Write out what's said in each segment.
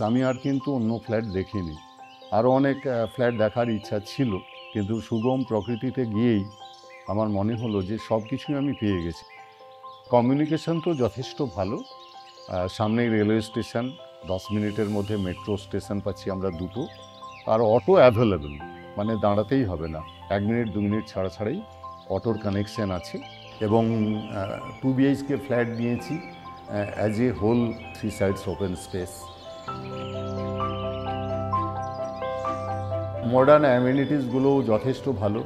আমি আর কিন্তু অন্য ফ্ল্যাট দেখিনি। আরও অনেক ফ্ল্যাট দেখার ইচ্ছা ছিল, কিন্তু সুগম প্রকৃতিতে গিয়েই আমার মনে হলো যে সব কিছুই আমি পেয়ে গেছি। কমিউনিকেশন তো যথেষ্ট ভালো। সামনেই রেলওয়ে স্টেশন, 10 মিনিটের মধ্যে মেট্রো স্টেশন পাচ্ছি আমরা দুটো, আর অটো অ্যাভেলেবল, মানে দাঁড়াতেই হবে না, 1 মিনিট 2 মিনিট ছাড়া ছাড়াই অটোর কানেকশন আছে। এবং 2 BHK ফ্ল্যাট নিয়েছি, as a whole 3 sides open space. Modern অ্যামেনিটিসগুলোও যথেষ্ট ভালো।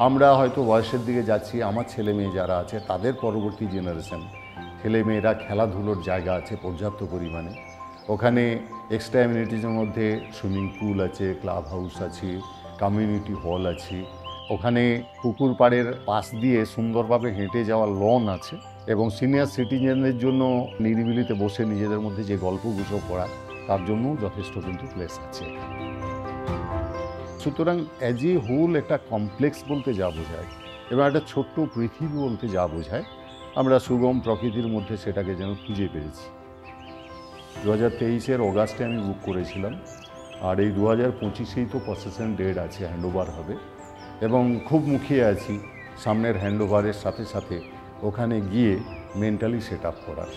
আমরা হয়তো বয়সের দিকে যাচ্ছি, আমার ছেলে মেয়ে যারা আছে তাদের পরবর্তী জেনারেশন, ছেলে মেয়েরা খেলাধুলোর জায়গা আছে পর্যাপ্ত পরিমাণে। ওখানে এক্সট্রা অ্যামেনিটিসের মধ্যে সুইমিং পুল আছে, ক্লাব হাউস আছে, কমিউনিটি হল আছে। ওখানে পুকুর পাড়ের পাশ দিয়ে সুন্দরভাবে হেঁটে যাওয়া লন আছে, এবং সিনিয়র সিটিজেনদের জন্য নিরিবিলিতে বসে নিজেদের মধ্যে যে গল্পগুজব করা, তার জন্যও যথেষ্ট কিন্তু প্লেস আছে। সুতরাং অ্যাজ এ হোল একটা কমপ্লেক্স বলতে যা বোঝায় এবং একটা ছোট্ট পৃথিবী বলতে যা বোঝায়, আমরা সুগম প্রকৃতির মধ্যে সেটাকে যেন খুঁজে পেয়েছি। 2023-এর অগাস্টে আমি বুক করেছিলাম, আর এই 2025-এই তো পসেশন ডেট আছে, হ্যান্ডওভার হবে, এবং খুব মুখিয়ে আছি সামনের হ্যান্ডওভারের সাথে সাথে ওখানে গিয়ে মেন্টালি সেট আপ করার।